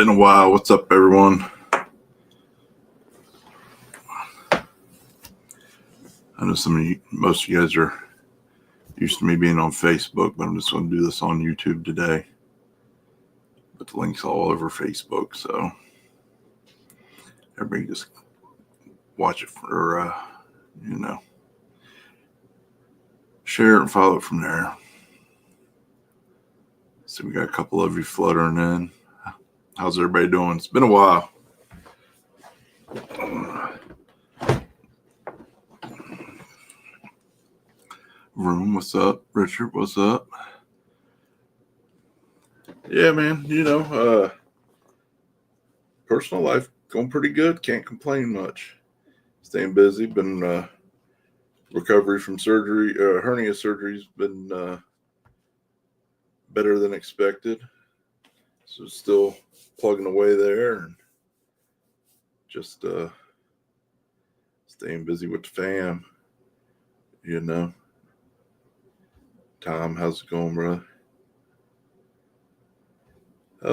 Been a while. What's up, everyone? I know most of you guys are used to me being on Facebook, but I'm just going to do this on YouTube today. But the link's all over Facebook, so everybody just watch it for, share it and follow it from there. So we got a couple of you fluttering in. How's everybody doing? It's been a while. Room, what's up? Richard, what's up? Yeah, man, personal life going pretty good. Can't complain much. Staying busy. Been recovery from surgery. Hernia surgery's been better than expected. So still plugging away there and just staying busy with the fam. Tom, how's it going, brother?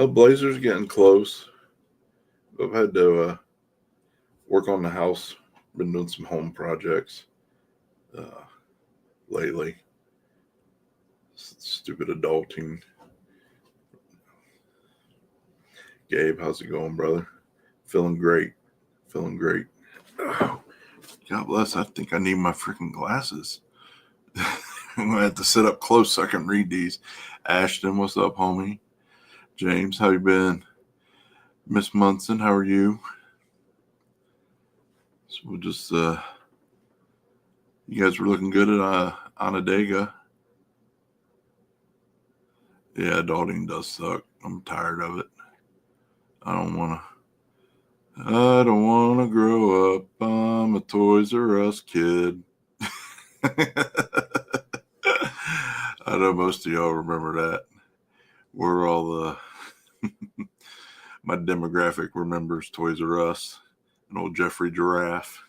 Blazers getting close. I've had to work on the house. Been doing some home projects lately. Stupid adulting. Gabe, how's it going, brother? Feeling great. Oh, God bless. I think I need my freaking glasses. I'm going to have to sit up close so I can read these. Ashton, what's up, homie? James, how you been? Miss Munson, how are you? So we'll just, you guys were looking good at Onondaga. Yeah, adulting does suck. I'm tired of it. I don't want to grow up. I'm a Toys R Us kid. I know most of y'all remember that. We're all my demographic remembers Toys R Us and old Jeffrey Giraffe.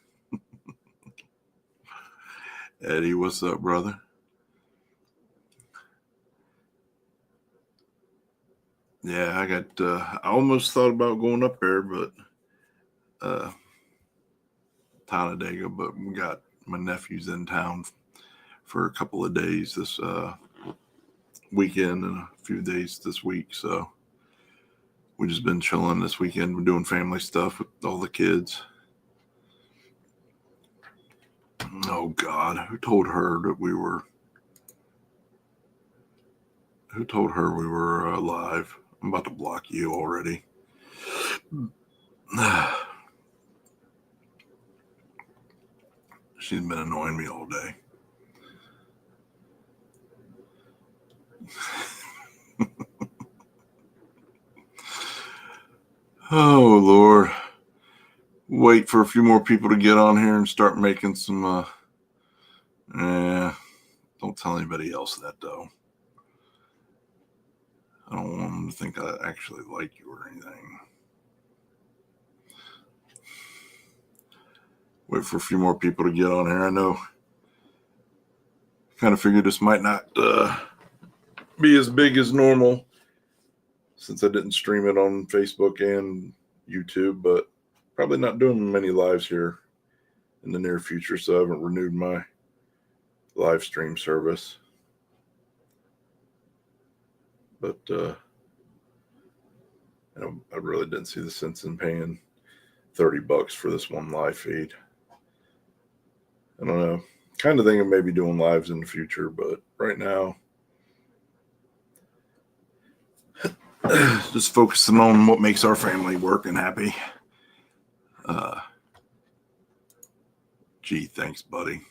Eddie, what's up, brother? Yeah, I almost thought about going up there, but Talladega, but we got my nephew's in town for a couple of days this weekend and a few days this week, so we just been chilling this weekend. We're doing family stuff with all the kids. Oh God, who told her we were live? I'm about to block you already. She's been annoying me all day. Oh, Lord. Wait for a few more people to get on here and start making some, don't tell anybody else that, though. I don't want them to think I actually like you or anything. Wait for a few more people to get on here. I know. Kind of figured this might not be as big as normal since I didn't stream it on Facebook and YouTube, but probably not doing many lives here in the near future, so I haven't renewed my live stream service. But I really didn't see the sense in paying $30 for this one live feed. I don't know. Kind of thinking maybe doing lives in the future, but right now, just focusing on what makes our family work and happy. Gee, thanks, buddy.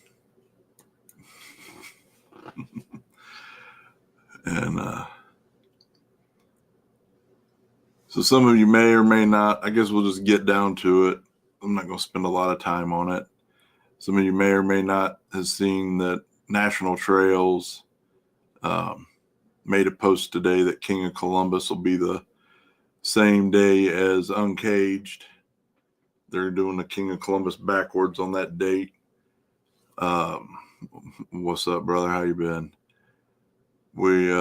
And so some of you may or may not, I guess we'll just get down to it. I'm not going to spend a lot of time on it. Some of you may or may not have seen that National Trails made a post today that King of Columbus will be the same day as Uncaged. They're doing the King of Columbus backwards on that date. What's up, brother? How you been? We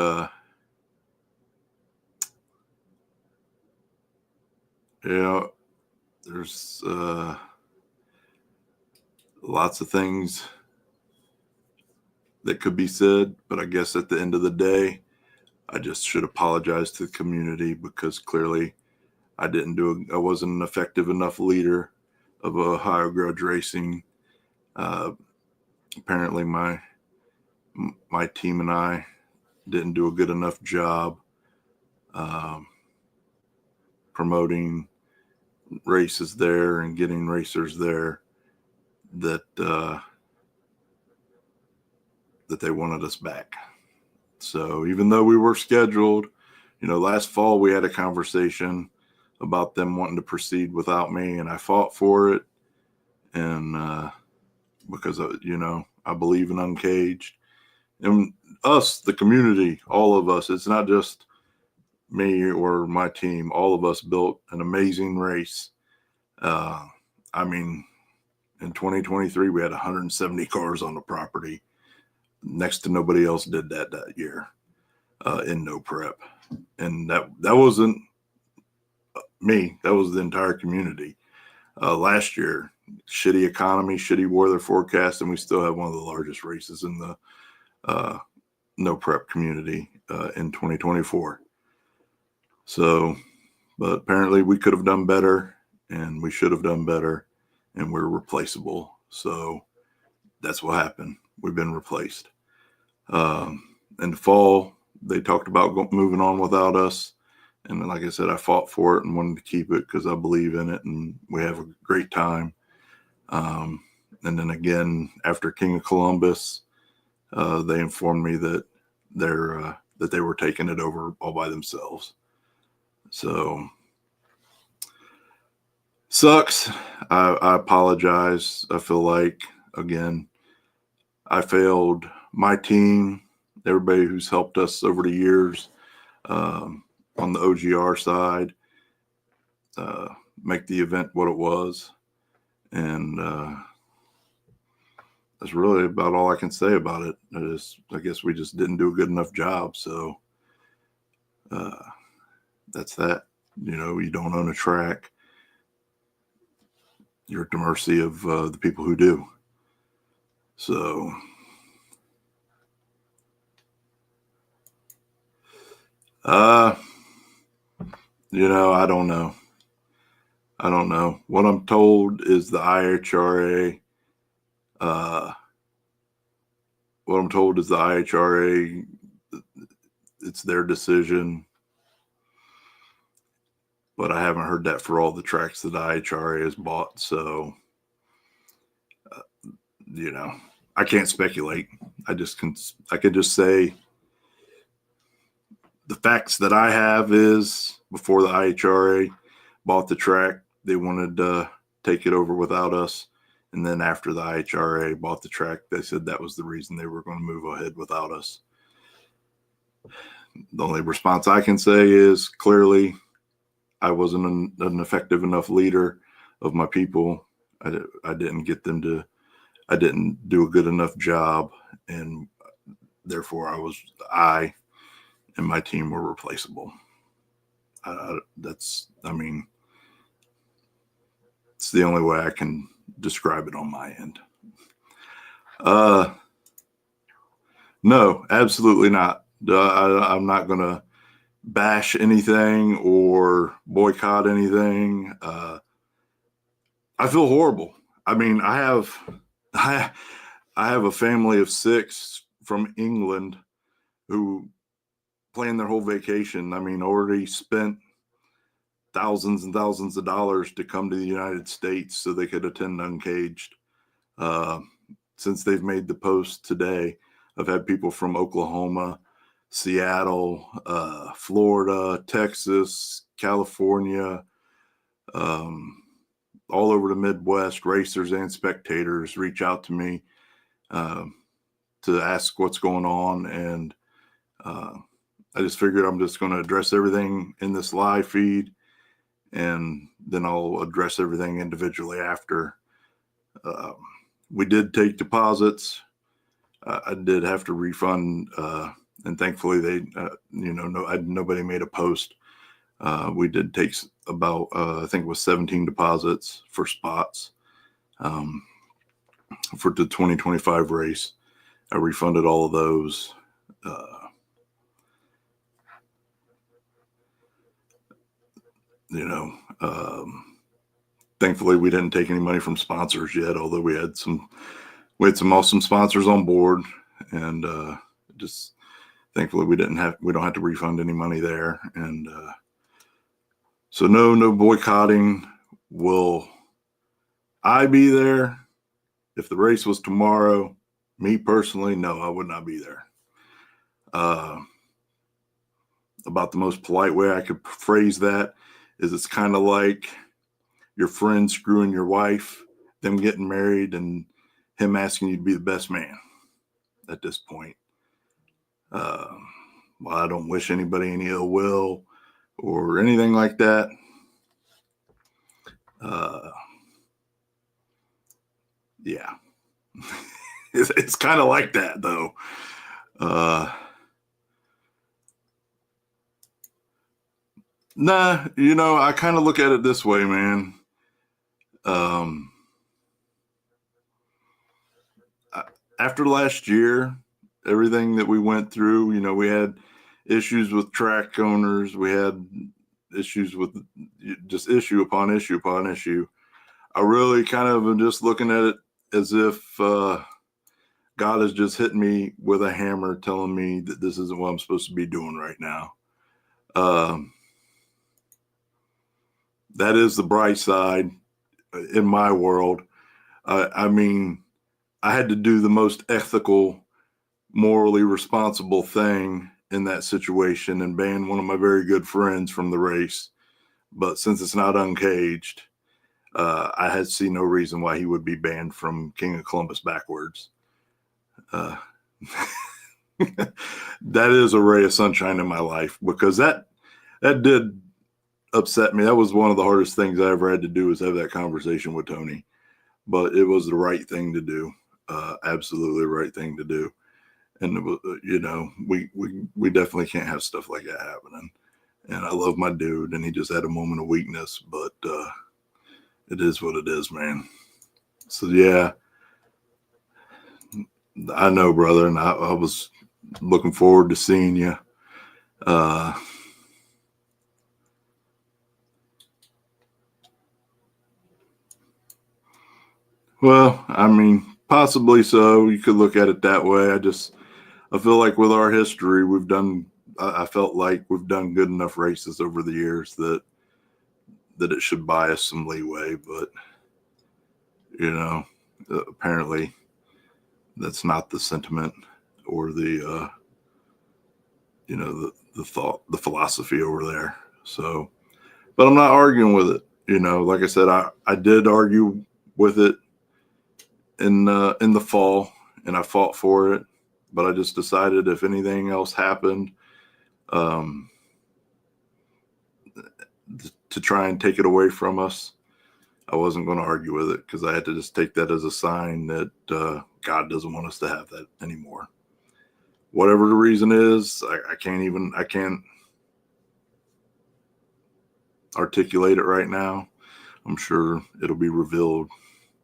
there's lots of things that could be said, but I guess at the end of the day, I just should apologize to the community because clearly I wasn't an effective enough leader of Ohio Grudge Racing. Apparently my team and I didn't do a good enough job promoting races there and getting racers there that they wanted us back. So even though we were scheduled, last fall we had a conversation about them wanting to proceed without me, and I fought for it. And because I believe in Uncaged, and us, the community, all of us. It's not just me or my team. All of us built an amazing race. In 2023, we had 170 cars on the property. Next to nobody else did that year in no prep. And that wasn't me. That was the entire community. Last year, shitty economy, shitty weather forecast, and we still have one of the largest races in the no prep community in 2024. So, but apparently we could have done better, and we should have done better, and we're replaceable. So that's what happened. We've been replaced. In the fall, they talked about moving on without us. And like I said, I fought for it and wanted to keep it because I believe in it and we have a great time. And then again, after King of Columbus, they informed me that they were taking it over all by themselves. So sucks. I apologize. I feel like, again, I failed my team, everybody who's helped us over the years on the OGR side, make the event what it was. And that's really about all I can say about it. I guess we just didn't do a good enough job. So that's that. You don't own a track. You're at the mercy of the people who do. So I don't know. What I'm told is the IHRA. It's their decision. But I haven't heard that for all the tracks that the IHRA has bought. So, I can't speculate. I could just say the facts that I have is before the IHRA bought the track, they wanted to take it over without us. And then after the IHRA bought the track, they said that was the reason they were going to move ahead without us. The only response I can say is clearly I wasn't an effective enough leader of my people. I didn't do a good enough job, and therefore I and my team were replaceable. It's the only way I can describe it on my end. No, absolutely not. I'm not going to bash anything or boycott anything. I feel horrible. I have a family of 6 from England who planned their whole vacation. Already spent thousands and thousands of dollars to come to the United States so they could attend Uncaged. Since they've made the post today, I've had people from Oklahoma, Seattle, Florida, Texas, California, all over the Midwest, racers and spectators reach out to me to ask what's going on. And I just figured I'm just going to address everything in this live feed, and then I'll address everything individually after. We did take deposits. I did have to refund, and thankfully they, nobody made a post We did take about, I think it was 17 deposits for spots for the 2025 race. I refunded all of those. Thankfully we didn't take any money from sponsors yet, although we had some awesome sponsors on board, and just thankfully we don't have to refund any money there. And so no boycotting. Will I be there? If the race was tomorrow, me personally, no, I would not be there. About the most polite way I could phrase that is, it's kind of like your friend screwing your wife, them getting married, and him asking you to be the best man at this point. Well, I don't wish anybody any ill will or anything like that. Yeah. It's kind of like that, though. Nah, I kind of look at it this way, man. After last year, everything that we went through, we had issues with track owners. We had issues with just issue upon issue upon issue. I really kind of am just looking at it as if God is just hitting me with a hammer, telling me that this isn't what I'm supposed to be doing right now. That is the bright side in my world. I mean, I had to do the most ethical, morally responsible thing in that situation and ban one of my very good friends from the race. But since it's not Uncaged, I had seen no reason why he would be banned from King of Columbus backwards. That is a ray of sunshine in my life, because that did upset me. That was one of the hardest things I ever had to do, was have that conversation with Tony. But it was the right thing to do. Absolutely the right thing to do. And it was, we definitely can't have stuff like that happening. And I love my dude, and he just had a moment of weakness, but it is what it is, man. So yeah, I know, brother, and I was looking forward to seeing you. Well, I mean, possibly so. You could look at it that way. I feel like with our history, I felt like we've done good enough races over the years that it should buy us some leeway. But, apparently that's not the sentiment or the thought, the philosophy over there. So, but I'm not arguing with it. Like I said, I did argue with it in the fall, and I fought for it, but I just decided if anything else happened, to try and take it away from us, I wasn't going to argue with it, because I had to just take that as a sign that God doesn't want us to have that anymore. Whatever the reason is, I can't articulate it right now. I'm sure it'll be revealed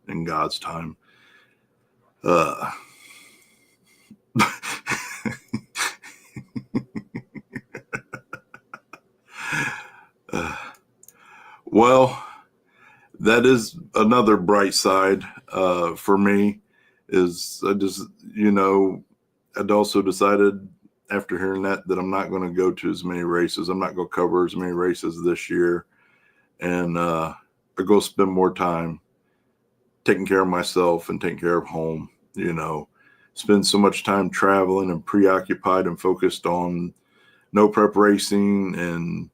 in God's time. Well, that is another bright side for me, is I'd also decided after hearing that I'm not going to go to as many races. I'm not going to cover as many races this year, and I go spend more time taking care of myself and taking care of home. Spend so much time traveling and preoccupied and focused on no prep racing and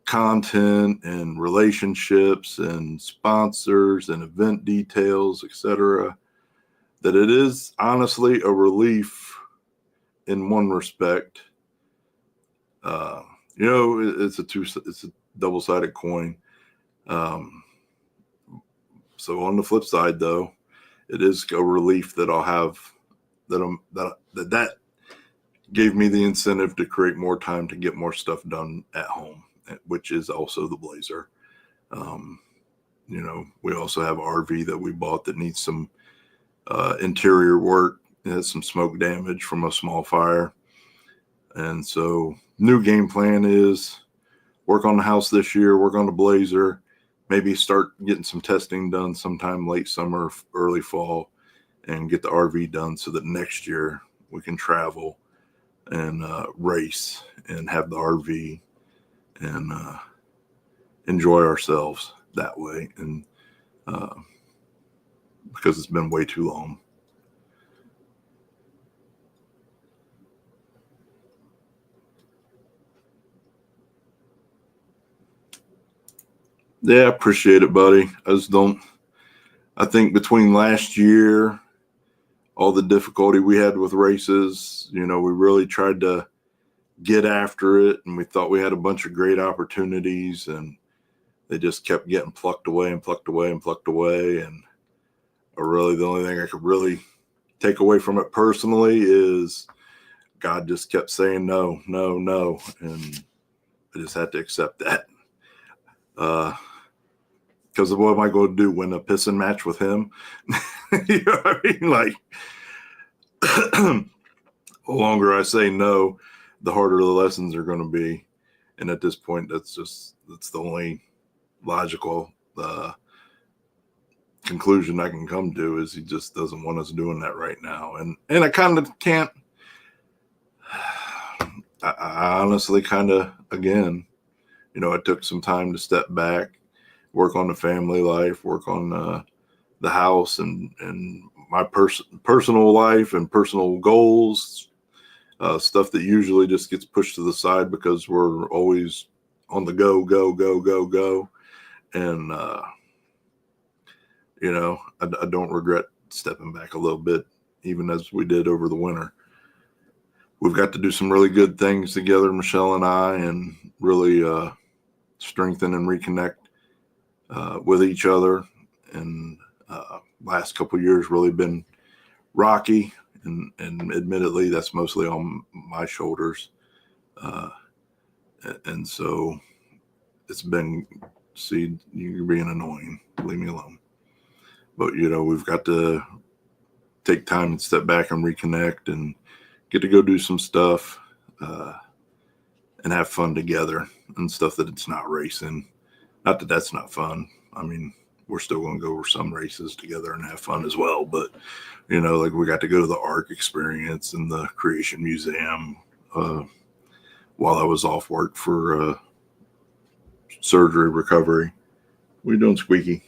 content and relationships and sponsors and event details, etc., that it is honestly a relief in one respect. It's a double-sided coin. So on the flip side, though, it is a relief that I'll have that gave me the incentive to create more time to get more stuff done at home which is also the Blazer. We also have RV that we bought that needs some interior work. It has some smoke damage from a small fire. And so new game plan is work on the house this year, work on the Blazer, maybe start getting some testing done sometime late summer, early fall, and get the RV done so that next year we can travel and race and have the RV and enjoy ourselves that way. And because it's been way too long. Yeah, I appreciate it, buddy. I think between last year, all the difficulty we had with races, we really tried to get after it, and we thought we had a bunch of great opportunities, and they just kept getting plucked away and plucked away and plucked away. And really the only thing I could really take away from it personally is God just kept saying no, no, no. And I just had to accept that. Because what am I going to do? Win a pissing match with him? You know what I mean? Like, the longer I say no, the harder the lessons are going to be. And at this point, that's the only logical conclusion I can come to is he just doesn't want us doing that right now. And I kind of can't. I honestly kind of, again, I took some time to step back, work on the family life, work on the house and my personal life and personal goals, stuff that usually just gets pushed to the side because we're always on the go. And, I don't regret stepping back a little bit, even as we did over the winter. We've got to do some really good things together, Michelle and I, and really strengthen and reconnect with each other. And last couple of years really been rocky, and admittedly that's mostly on my shoulders. And so it's been, see, you're being annoying, leave me alone. But we've got to take time and step back and reconnect and get to go do some stuff and have fun together and stuff that it's not racing. Not that that's not fun. I mean, we're still going to go over some races together and have fun as well. But, like we got to go to the ARC experience and the Creation Museum while I was off work for surgery recovery. What are you doing, Squeaky?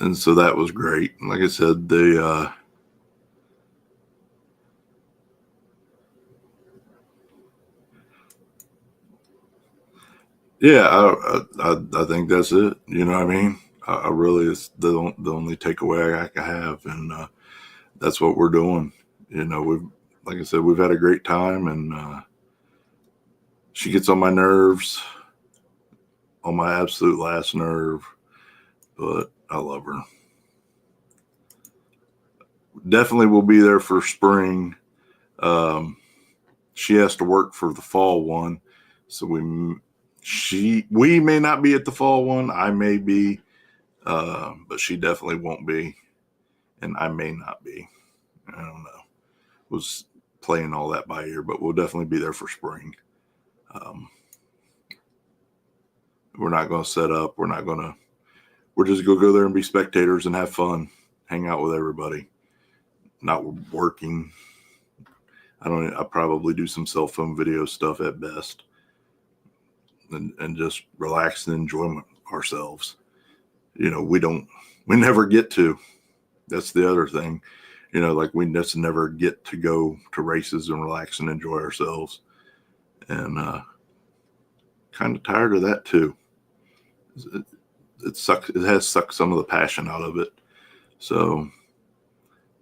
And so that was great. Like I said, yeah, I think that's it. You know what I mean? I really, it's the only takeaway I have, and that's what we're doing. Like I said, we've had a great time, and she gets on my nerves, on my absolute last nerve, but I love her. Definitely will be there for spring. She has to work for the fall one, so we may not be at the fall one. I may be, but she definitely won't be, and I may not be. I don't know. Was playing all that by ear, but we'll definitely be there for spring. We're not going to set up. We're just going to go there and be spectators and have fun, hang out with everybody, not working. I'll probably do some cell phone video stuff at best and just relax and enjoy ourselves. We never get to, that's the other thing, like we just never get to go to races and relax and enjoy ourselves. And kind of tired of that too. It sucks. It has sucked some of the passion out of it. So,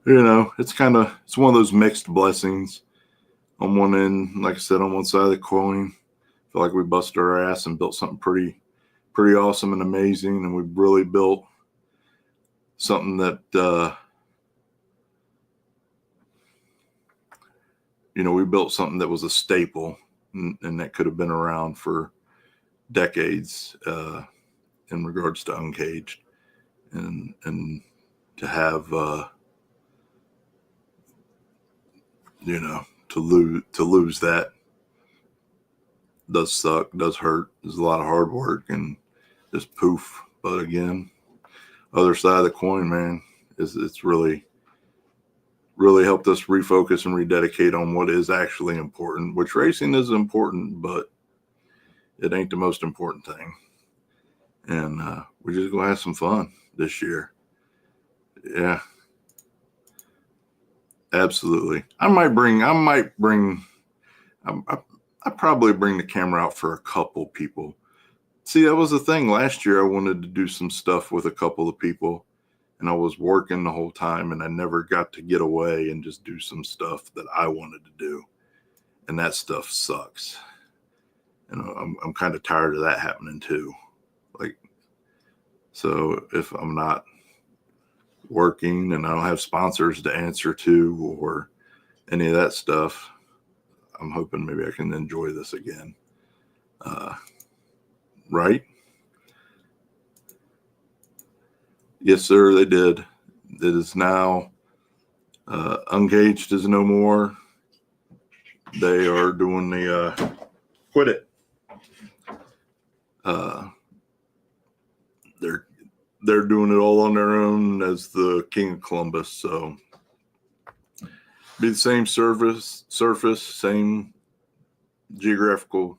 it's one of those mixed blessings. On one end, like I said, on one side of the coin, I feel like we busted our ass and built something pretty awesome and amazing. And we really built something that, we built something that was a staple and that could have been around for decades in regards to Uncaged, and to have to lose that does suck, does hurt. There's a lot of hard work and just poof. But again, other side of the coin, man, is it's really helped us refocus and rededicate on what is actually important, which racing is important, but it ain't the most important thing. And we're just going to have some fun this year. Yeah, absolutely. I probably bring the camera out for a couple people. See, that was the thing. Last year, I wanted to do some stuff with a couple of people, and I was working the whole time, and I never got to get away and just do some stuff that I wanted to do. And that stuff sucks. And I'm kind of tired of that happening too. Like, so if I'm not working and I don't have sponsors to answer to or any of that stuff, I'm hoping maybe I can enjoy this again. Right? Yes, sir, they did. It is now Uncaged is no more. They are doing the quit it. They're doing it all on their own as the King of Columbus. So be the same surface, same geographical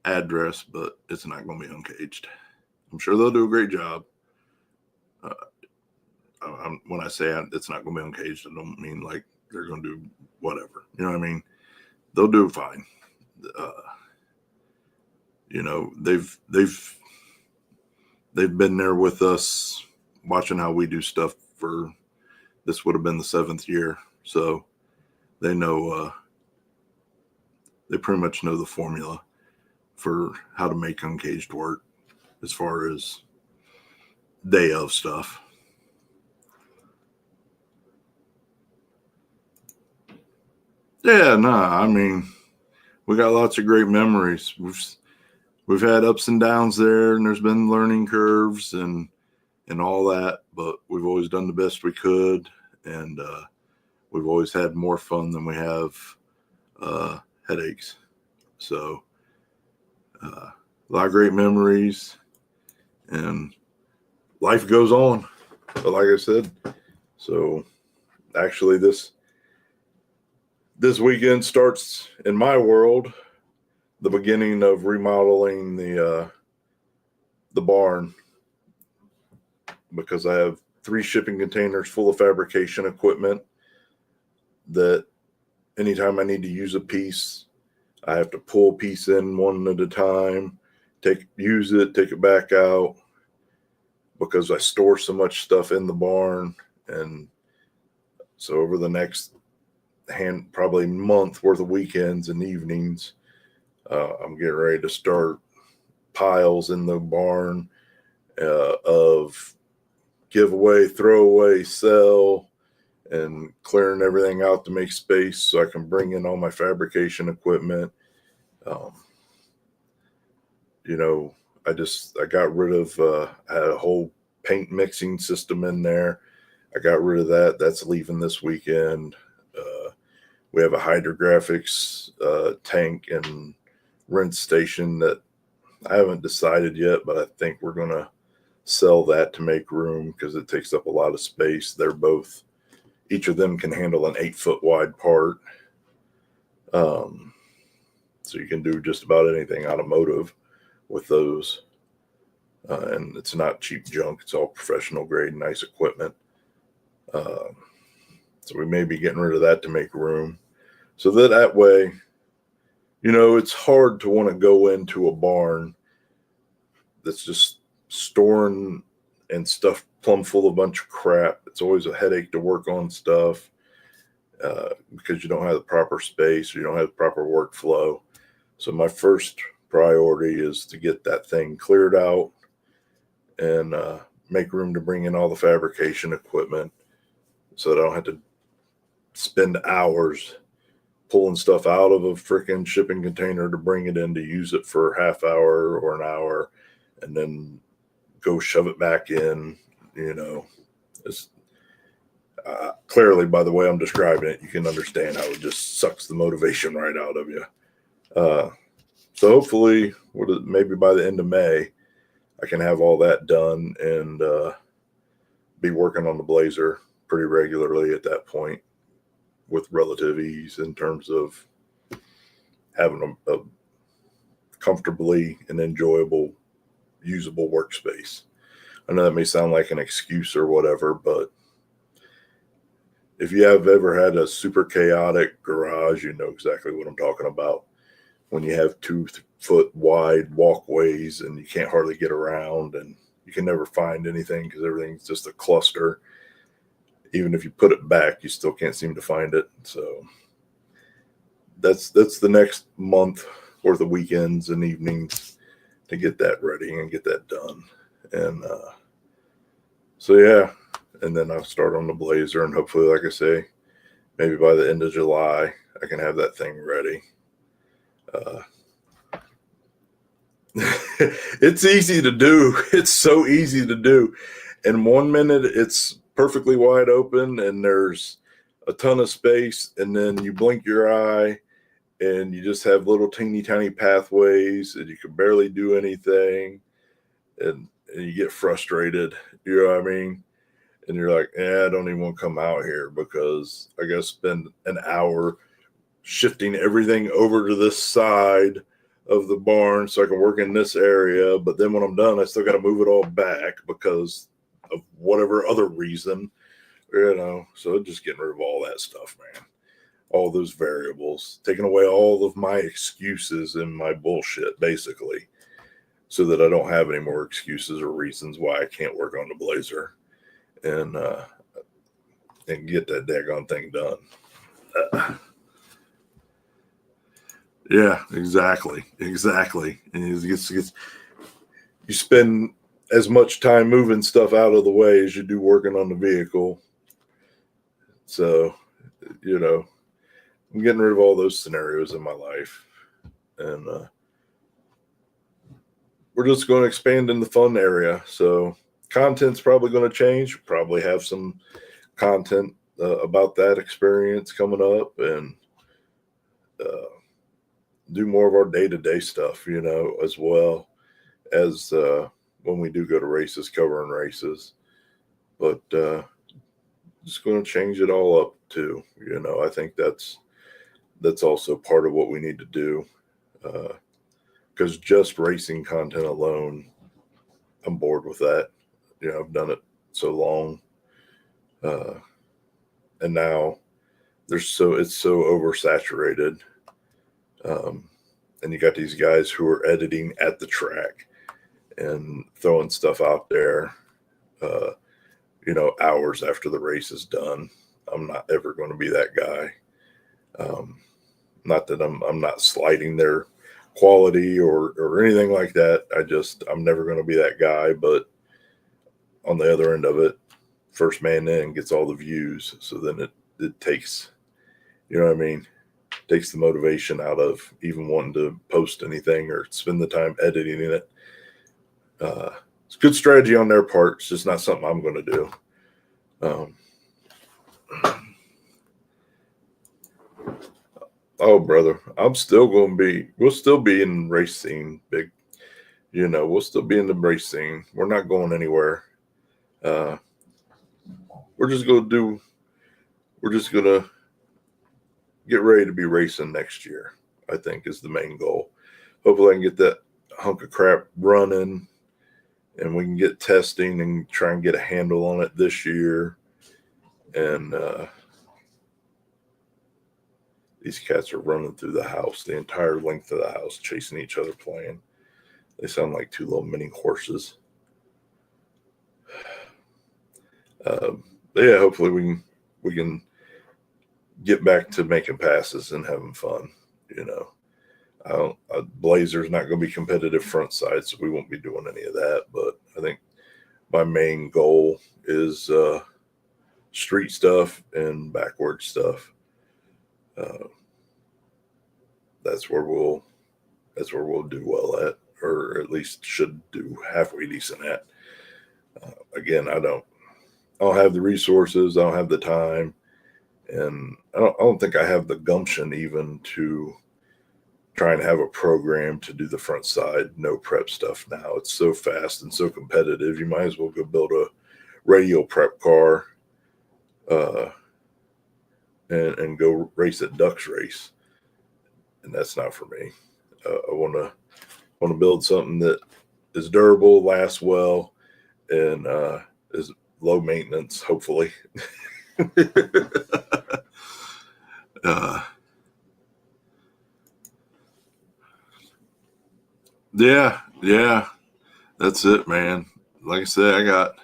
address, but it's not going to be Uncaged. I'm sure they'll do a great job. When I say it's not going to be Uncaged, I don't mean like they're going to do whatever. You know what I mean? They'll do fine. They've been there with us, watching how we do stuff for. This would have been the 7th year, so they know. They pretty much know the formula for how to make Uncaged work as far as day of stuff. Yeah, I mean, we got lots of great memories. We've had ups and downs there, and there's been learning curves and all that, but we've always done the best we could, and we've always had more fun than we have headaches. So a lot of great memories, and life goes on, like I said. So actually this weekend starts in my world the beginning of remodeling the barn, because I have 3 shipping containers full of fabrication equipment that anytime I need to use a piece, I have to pull a piece in one at a time, use it, take it back out, because I store so much stuff in the barn. And so over the next probably month worth of weekends and evenings, I'm getting ready to start piles in the barn of giveaway, throw away, sell, and clearing everything out to make space so I can bring in all my fabrication equipment. I got rid of, I had a whole paint mixing system in there. I got rid of that. That's leaving this weekend. We have a hydrographics tank and rinse station that I haven't decided yet, but I think we're going to sell that to make room because it takes up a lot of space. Each of them can handle an 8-foot wide part. So you can do just about anything automotive with those. And it's not cheap junk. It's all professional grade, nice equipment. So we may be getting rid of that to make room. So that way, it's hard to want to go into a barn that's just storing and stuff plumb full of a bunch of crap. It's always a headache to work on stuff because you don't have the proper space or you don't have the proper workflow. So my first priority is to get that thing cleared out and make room to bring in all the fabrication equipment so that I don't have to spend hours pulling stuff out of a freaking shipping container to bring it in to use it for a half hour or an hour, and then go shove it back in. It's clearly, by the way I'm describing it, you can understand how it just sucks the motivation right out of you. So hopefully, maybe by the end of May, I can have all that done and be working on the Blazer pretty regularly at that point with relative ease in terms of having a comfortably and enjoyable, usable workspace. I know that may sound like an excuse or whatever, but if you have ever had a super chaotic garage, you know exactly what I'm talking about. When you have 2-foot wide walkways and you can't hardly get around and you can never find anything because everything's just a cluster. Even if you put it back, you still can't seem to find it. So that's the next month worth of weekends and evenings to get that ready and get that done. And so yeah, and then I'll start on the Blazer, and hopefully, like I say, maybe by the end of July, I can have that thing ready. It's easy to do. It's so easy to do. In 1 minute, it's perfectly wide open and there's a ton of space. And then you blink your eye and you just have little teeny tiny pathways and you can barely do anything. And you get frustrated. You know what I mean? And you're like, I don't even want to come out here because I got to spend an hour shifting everything over to this side of the barn so I can work in this area. But then when I'm done, I still got to move it all back because of whatever other reason, so just getting rid of all that stuff, man. All those variables, taking away all of my excuses and my bullshit, basically, so that I don't have any more excuses or reasons why I can't work on the Blazer and get that daggone thing done. Yeah, exactly. And you spend as much time moving stuff out of the way as you do working on the vehicle. So, I'm getting rid of all those scenarios in my life. And we're just going to expand in the fun area. So content's probably going to change. Probably have some content about that experience coming up, and do more of our day-to-day stuff, as well as when we do go to races, covering races. But just going to change it all up too. I think that's also part of what we need to do, because just racing content alone, I'm bored with that. I've done it so long, and now it's so oversaturated. And you got these guys who are editing at the track and throwing stuff out there, hours after the race is done. I'm not ever going to be that guy. Not that I'm not slighting their quality or anything like that. I'm never going to be that guy. But on the other end of it, first man in gets all the views. So then it takes, takes the motivation out of even wanting to post anything or spend the time editing it. It's good strategy on their part. It's just not something I'm going to do. Oh, brother, we'll still be in the race scene, big. We'll still be in the race scene. We're not going anywhere. We're just going to get ready to be racing next year, I think, is the main goal. Hopefully I can get that hunk of crap running and we can get testing and try and get a handle on it this year. And these cats are running through the house, the entire length of the house, chasing each other, playing. They sound like two little mini horses. But yeah, hopefully we can get back to making passes and having fun. Blazer's not going to be competitive front side, so we won't be doing any of that. But I think my main goal is street stuff and backward stuff. that's where we'll do well at, or at least should do halfway decent at. Again, I don't have the resources, I don't have the time, and I don't think I have the gumption even to try and have a program to do the front side no prep stuff now. It's so fast and so competitive. You might as well go build a radio prep car uh, and go race at Ducks Race, and that's not for me. I want to build something that is durable, lasts well, and is low maintenance, hopefully. Yeah, that's it, man. Like I said, I got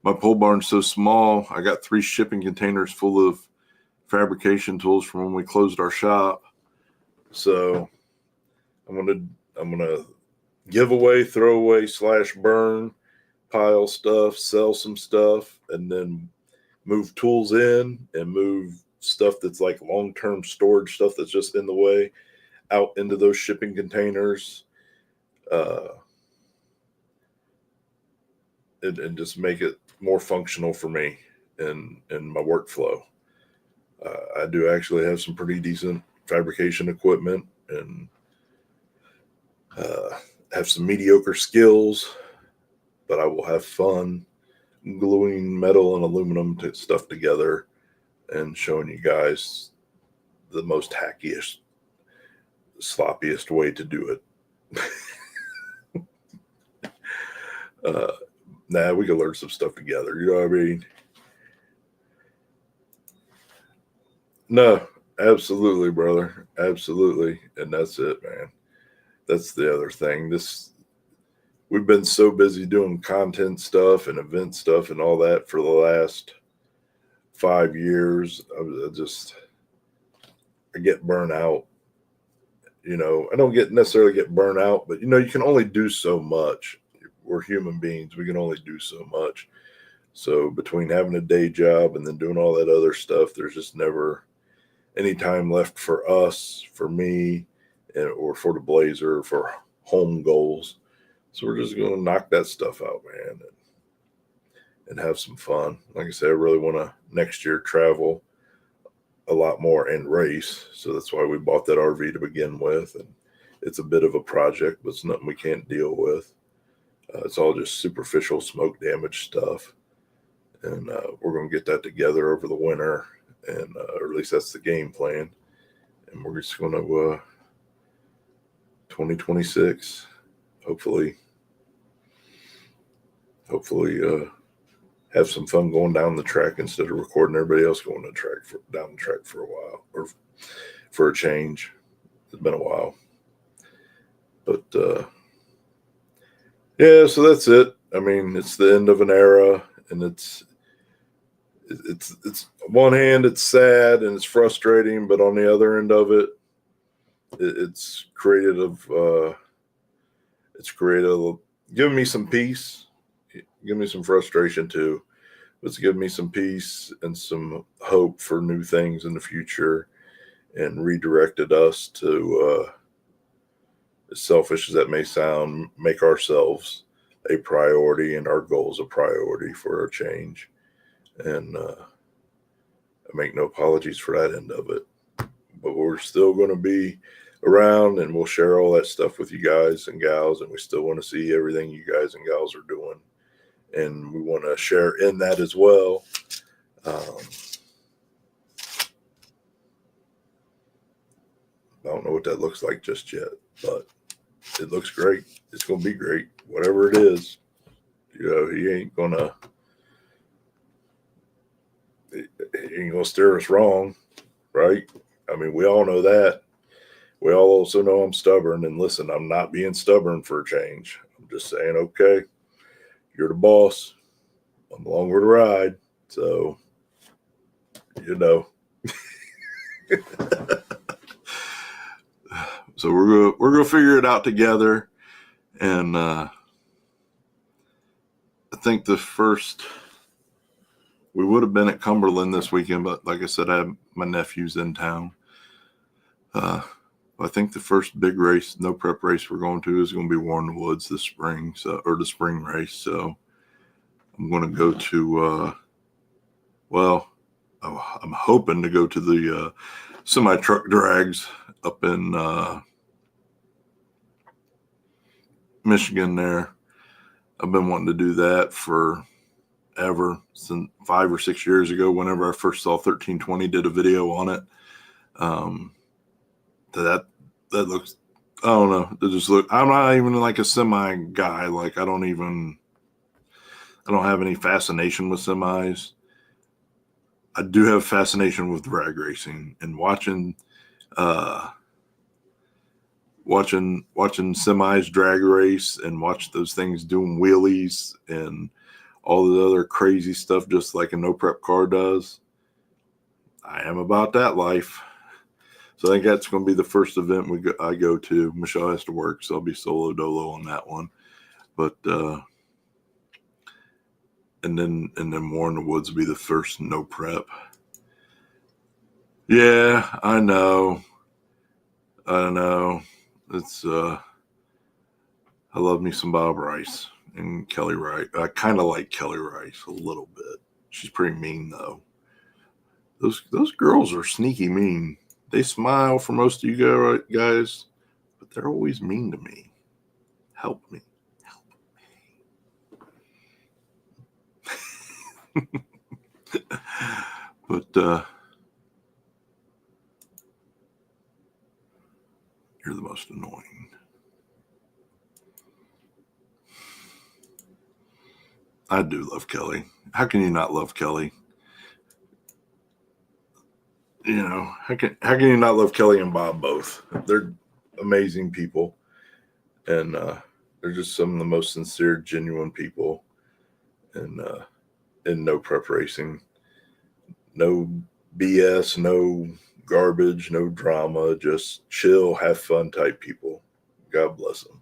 my pole barn so small. I got 3 shipping containers full of fabrication tools from when we closed our shop. So I'm gonna give away, throw away / burn, pile stuff, sell some stuff, and then move tools in and move stuff that's like long-term storage stuff that's just in the way out into those shipping containers. And just make it more functional for me and my workflow. I do actually have some pretty decent fabrication equipment and have some mediocre skills, but I will have fun gluing metal and aluminum stuff together and showing you guys the most hackiest, sloppiest way to do it. We can learn some stuff together. You know what I mean? No, absolutely, brother. Absolutely. And that's it, man. That's the other thing. We've been so busy doing content stuff and event stuff and all that for the last 5 years. I get burnt out. I don't necessarily get burnt out, but you can only do so much. We're human beings. We can only do so much. So between having a day job and then doing all that other stuff, there's just never any time left for us, for me, or for the Blazer, or for home goals. So we're just going to knock that stuff out, man, and have some fun. Like I said, I really want to next year travel a lot more and race. So that's why we bought that RV to begin with. And it's a bit of a project, but it's nothing we can't deal with. It's all just superficial smoke damage stuff. And we're going to get that together over the winter. And or at least that's the game plan. And we're just going to 2026, hopefully have some fun going down the track instead of recording everybody else going down the track for a while, or for a change. It's been a while, but yeah. So that's it. I mean, it's the end of an era, and it's on one hand it's sad and it's frustrating, but on the other end of it, it's creative. It's creative, giving me some peace, give me some frustration too. It's given me some peace and some hope for new things in the future, and redirected us to, as selfish as that may sound, make ourselves a priority and our goals a priority for a change. And I make no apologies for that end of it. But we're still going to be around, and we'll share all that stuff with you guys and gals, and we still want to see everything you guys and gals are doing. And we want to share in that as well. I don't know what that looks like just yet, but it looks great. It's going to be great. Whatever it is, he ain't going to steer us wrong, right? I mean, we all know that. We all also know I'm stubborn. And listen, I'm not being stubborn for a change. I'm just saying, okay, you're the boss. I'm along for the ride. So, So we're gonna figure it out together. And I think we would have been at Cumberland this weekend, but like I said, I have my nephews in town. I think the first big race, no prep race we're going to is going to be Warren Woods this spring, or the spring race. So I'm going to go to, I'm hoping to go to the semi-truck drags up in Michigan there. I've been wanting to do that forever, since 5 or 6 years ago, whenever I first saw 1320, did a video on it. That looks, I don't know. It just look, I'm not even like a semi guy. Like I don't have any fascination with semis. I do have fascination with drag racing and watching semis drag race and watch those things doing wheelies and all the other crazy stuff, just like a no prep car does. I am about that life. So I think that's going to be the first event I go to. Michelle has to work, so I'll be solo dolo on that one. But and then Warren Woods will be the first no prep. Yeah, I know. It's I love me some Bob Rice and Kelly Rice. I kind of like Kelly Rice a little bit. She's pretty mean though. Those girls are sneaky mean. They smile for most of you guys, but they're always mean to me. Help me. But you're the most annoying. I do love Kelly. How can you not love Kelly? You know, how can you not love Kelly and Bob both? They're amazing people, and they're just some of the most sincere, genuine people. And in no prep racing, no BS, no garbage, no drama, just chill, have fun type people. God bless them.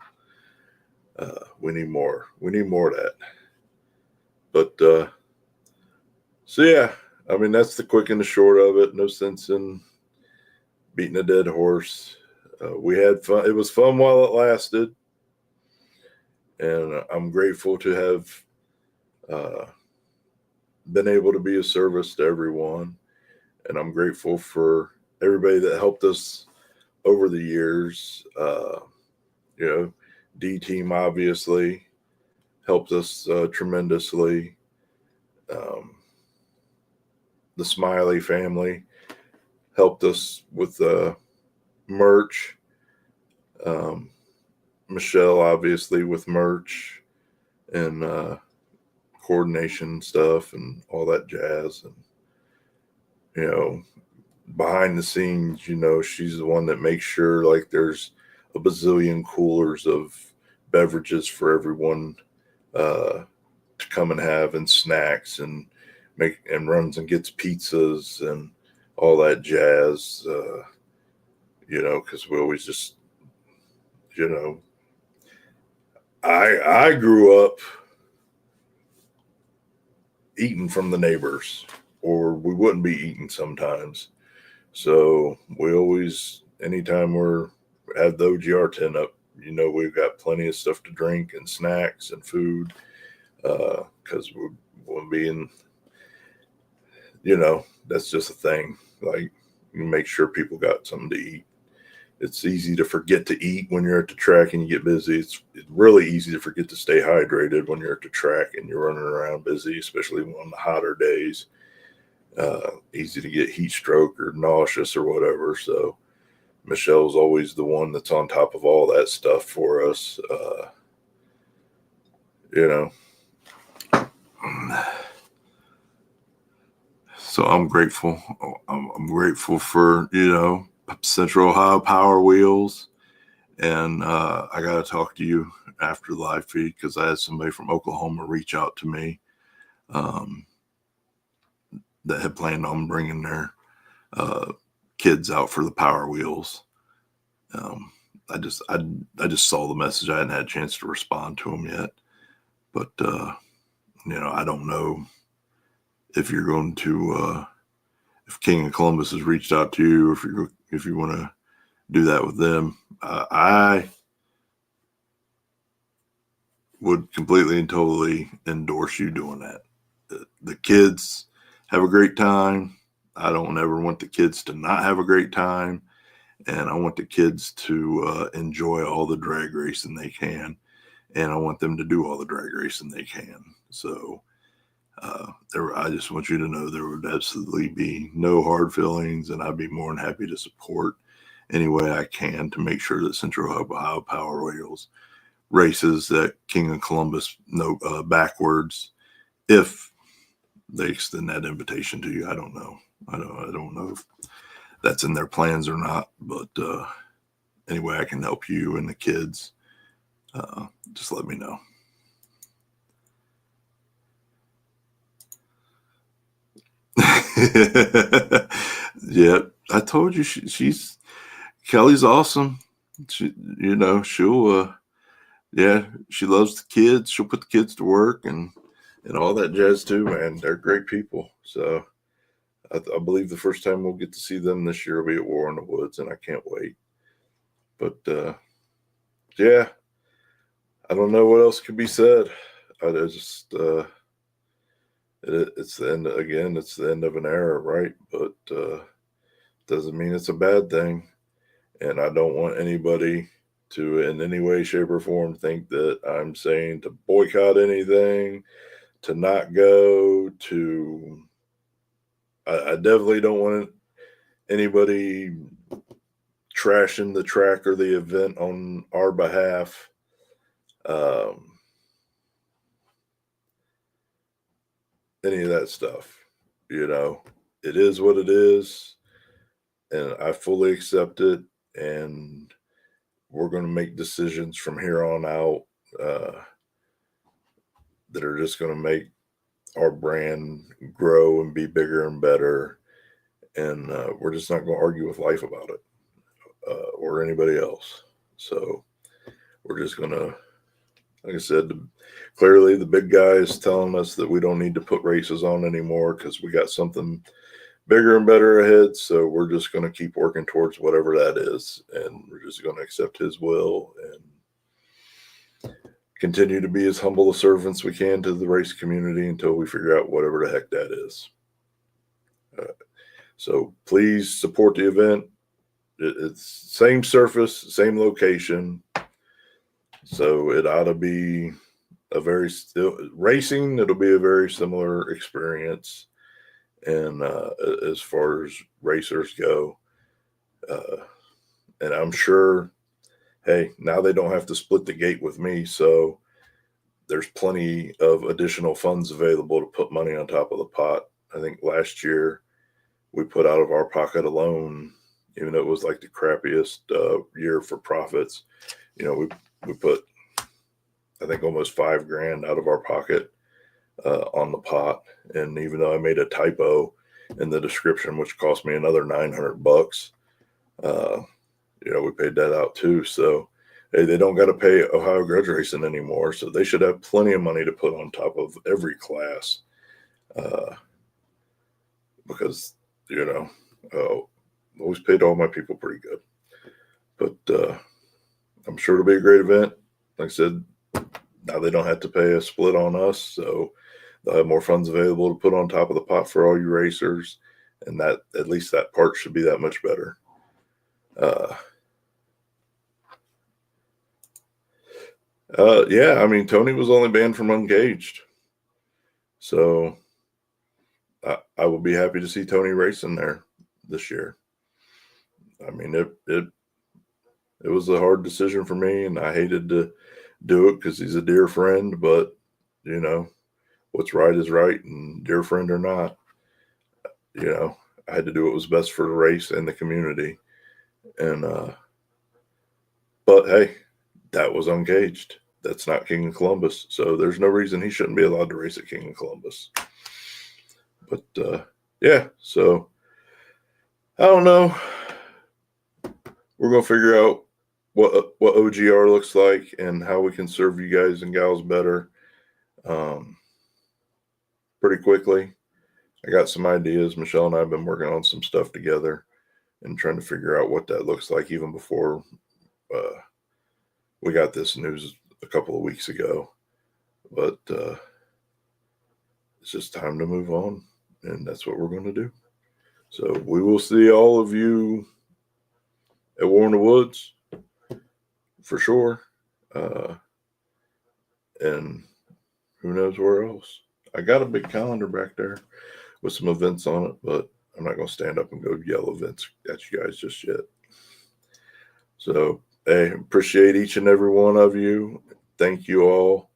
We need more. We need more of that. But so yeah. I mean, that's the quick and the short of it. No sense in beating a dead horse. We had fun. It was fun while it lasted. And I'm grateful to have been able to be of service to everyone. And I'm grateful for everybody that helped us over the years. D-Team obviously helped us tremendously. The Smiley family helped us with merch. Michelle, obviously, with merch and coordination stuff and all that jazz. And, behind the scenes, she's the one that makes sure like there's a bazillion coolers of beverages for everyone to come and have, and snacks, and runs and gets pizzas and all that jazz, because we always just, I grew up eating from the neighbors, or we wouldn't be eating sometimes. So we always, anytime have the OGR tent up, we've got plenty of stuff to drink and snacks and food, because we'll be in, that's just a thing. Like, you make sure people got something to eat. It's easy to forget to eat when you're at the track and you get busy. It's really easy to forget to stay hydrated when you're at the track and you're running around busy, especially on the hotter days. Easy to get heat stroke or nauseous or whatever. So Michelle's always the one that's on top of all that stuff for us. So I'm grateful. I'm grateful for, Central Ohio Power Wheels. And I got to talk to you after the live feed, because I had somebody from Oklahoma reach out to me that had planned on bringing their kids out for the Power Wheels. I just saw the message. I hadn't had a chance to respond to them yet. But, I don't know if you're going to, if King of Columbus has reached out to you, if you want to do that with them. I would completely and totally endorse you doing that. The kids have a great time. I don't ever want the kids to not have a great time. And I want the kids to enjoy all the drag racing they can. And I want them to do all the drag racing they can. So I just want you to know there would absolutely be no hard feelings, and I'd be more than happy to support any way I can to make sure that Central Ohio Power Wheels races that King of Columbus backwards if they extend that invitation to you. I don't know. I don't know if that's in their plans or not, but any way I can help you and the kids, just let me know. Yeah, I told you she's Kelly's awesome. She she'll she loves the kids. She'll put the kids to work and all that jazz too, man. They're great people. So I believe the first time we'll get to see them this year will be at War in the Woods, and I can't wait. But yeah, I don't know what else could be said. I just it's the end again. It's the end of an era, right? But doesn't mean it's a bad thing. And I don't want anybody to, in any way, shape, or form, think that I'm saying to boycott anything, to not go, to. I definitely don't want anybody trashing the track or the event on our behalf. Any of that stuff. It is what it is, and I fully accept it. And we're going to make decisions from here on out that are just going to make our brand grow and be bigger and better. And we're just not going to argue with life about it or anybody else. So we're just going to, like I said, clearly the big guy is telling us that we don't need to put races on anymore because we got something bigger and better ahead. So we're just going to keep working towards whatever that is. And we're just going to accept his will and continue to be as humble a servants we can to the race community until we figure out whatever the heck that is. So please support the event. It's same surface, same location. So it ought to be racing. It'll be a very similar experience. And as far as racers go, and I'm sure, hey, now they don't have to split the gate with me. So there's plenty of additional funds available to put money on top of the pot. I think last year we put out of our pocket alone, even though it was like the crappiest year for profits, we put, I think, almost $5,000 out of our pocket on the pot. And even though I made a typo in the description, which cost me another $900, we paid that out too. So hey, they don't got to pay Ohio Grudge Racing anymore, so they should have plenty of money to put on top of every class. Because always paid all my people pretty good. But I'm sure it'll be a great event. Like I said, now they don't have to pay a split on us, so they'll have more funds available to put on top of the pot for all you racers, and that at least that part should be that much better. Yeah, I mean, Tony was only banned from Uncaged, so I will be happy to see Tony racing there this year. I mean, it was a hard decision for me, and I hated to do it because he's a dear friend. But what's right is right, and dear friend or not, I had to do what was best for the race and the community. And but hey, that was Uncaged. That's not King of Columbus, so there's no reason he shouldn't be allowed to race at King of Columbus. But yeah, so I don't know. We're gonna figure out what OGR looks like and how we can serve you guys and gals better pretty quickly. I got some ideas. Michelle and I have been working on some stuff together. and trying to figure out what that looks like even before we got this news a couple of weeks ago. But it's just time to move on, and that's what we're going to do. So we will see all of you at War in the Woods for sure. And who knows where else. I got a big calendar back there with some events on it, but I'm not going to stand up and go yell events at you guys just yet. So, hey, appreciate each and every one of you. Thank you all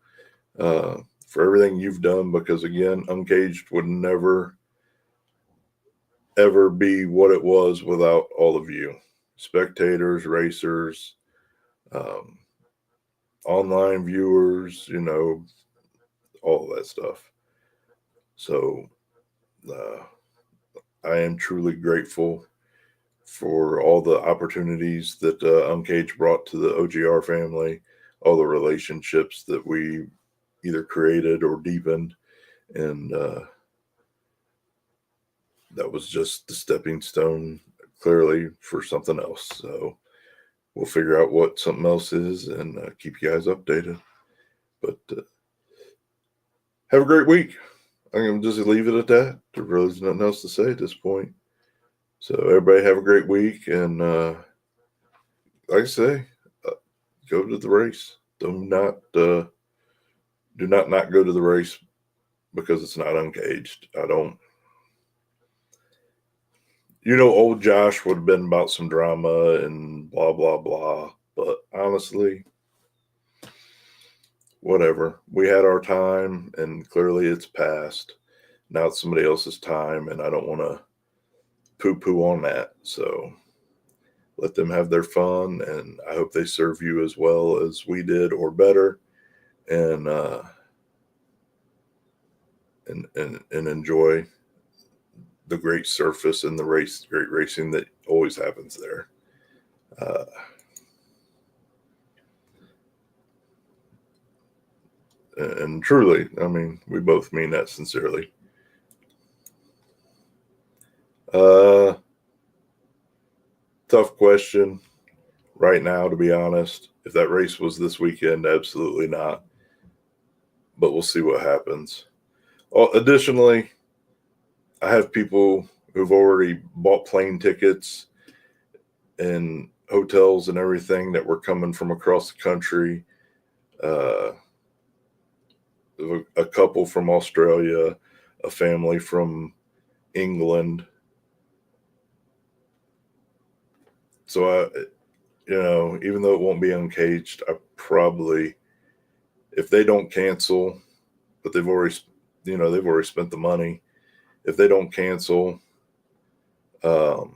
for everything you've done, because, again, Uncaged would never, ever be what it was without all of you. Spectators, racers, online viewers, all of that stuff. So I am truly grateful for all the opportunities that Uncaged brought to the OGR family, all the relationships that we either created or deepened, and that was just the stepping stone, clearly, for something else. So we'll figure out what something else is and keep you guys updated. But have a great week. I'm going to just leave it at that. There really is nothing else to say at this point. So everybody have a great week. And like I say, go to the race. Do not go to the race because it's not Uncaged. Old Josh would have been about some drama and blah, blah, blah. But honestly, whatever. We had our time, and clearly it's past. Now it's somebody else's time, and I don't want to poo-poo on that. So let them have their fun, and I hope they serve you as well as we did or better, and enjoy the great surface and the great racing that always happens there. And truly, I mean, we both mean that sincerely. Tough question right now, to be honest. If that race was this weekend, absolutely not. But we'll see what happens. Additionally, I have people who've already bought plane tickets and hotels and everything that were coming from across the country. A couple from Australia, a family from England. So even though it won't be Uncaged, I probably, if they don't cancel, but they've already spent the money. If they don't cancel, I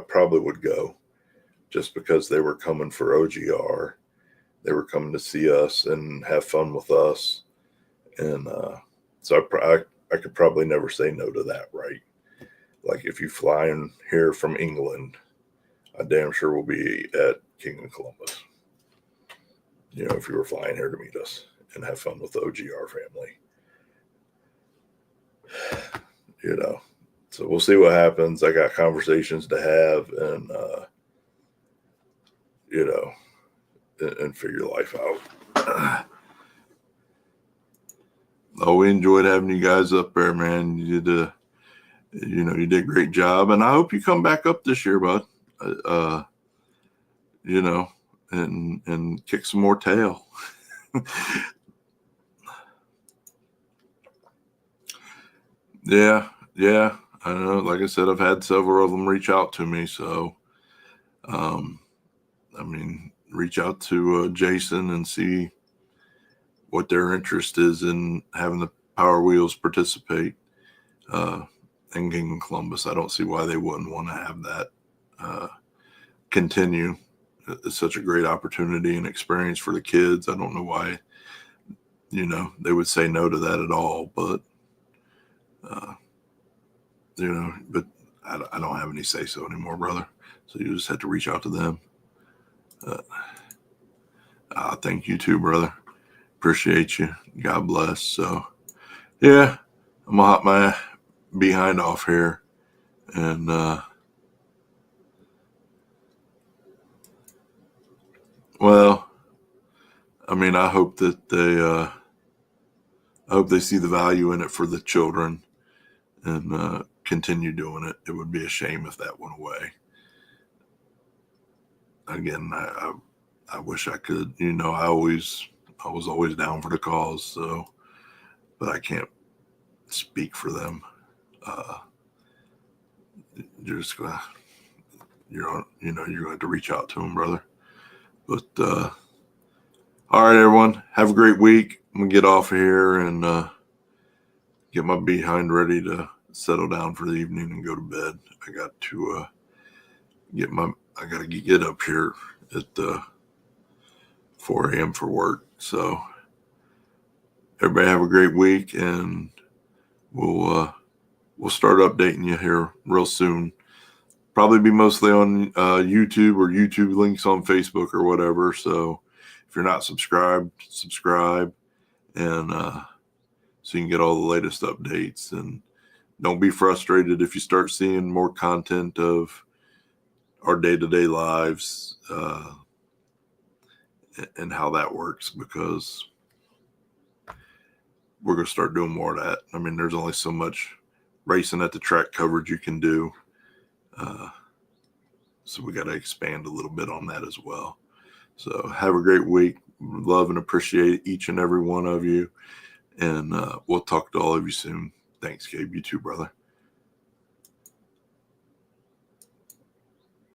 probably would go, just because they were coming for OGR. They were coming to see us and have fun with us. And so I could probably never say no to that, right? Like, if you fly in here from England, I damn sure will be at King of Columbus. If you were flying here to meet us and have fun with the OGR family. So we'll see what happens. I got conversations to have, and and figure life out. We enjoyed having you guys up there, man. You did you did a great job, and I hope you come back up this year, bud. And kick some more tail. Yeah. I know. Like I said, I've had several of them reach out to me. So, reach out to Jason and see what their interest is in having the Power Wheels participate in King of Columbus. I don't see why they wouldn't want to have that continue. It's such a great opportunity and experience for the kids. I don't know why, they would say no to that at all. But, but I don't have any say-so anymore, brother. So you just have to reach out to them. Thank you too, brother. Appreciate you. God bless. So, yeah, I'm going to hop my behind off here And well, I mean, I hope that I hope they see the value in it for the children and continue doing it. It would be a shame if that went away. Again, I wish I could. I was always down for the cause. So, but I can't speak for them. You're just gonna, you're going to have to reach out to them, brother. But all right, everyone, have a great week. I'm gonna get off of here and get my behind ready to settle down for the evening and go to bed. I got to I got to get up here at 4 a.m. for work. So everybody have a great week, and we'll start updating you here real soon. Probably be mostly on YouTube or YouTube links on Facebook or whatever. So if you're not subscribed, subscribe, and so you can get all the latest updates. And don't be frustrated if you start seeing more content of our day-to-day lives and how that works, because we're going to start doing more of that. I mean, there's only so much racing at the track coverage you can do. So we got to expand a little bit on that as well. So have a great week. Love and appreciate each and every one of you. And we'll talk to all of you soon. Thanks, Gabe. You too, brother.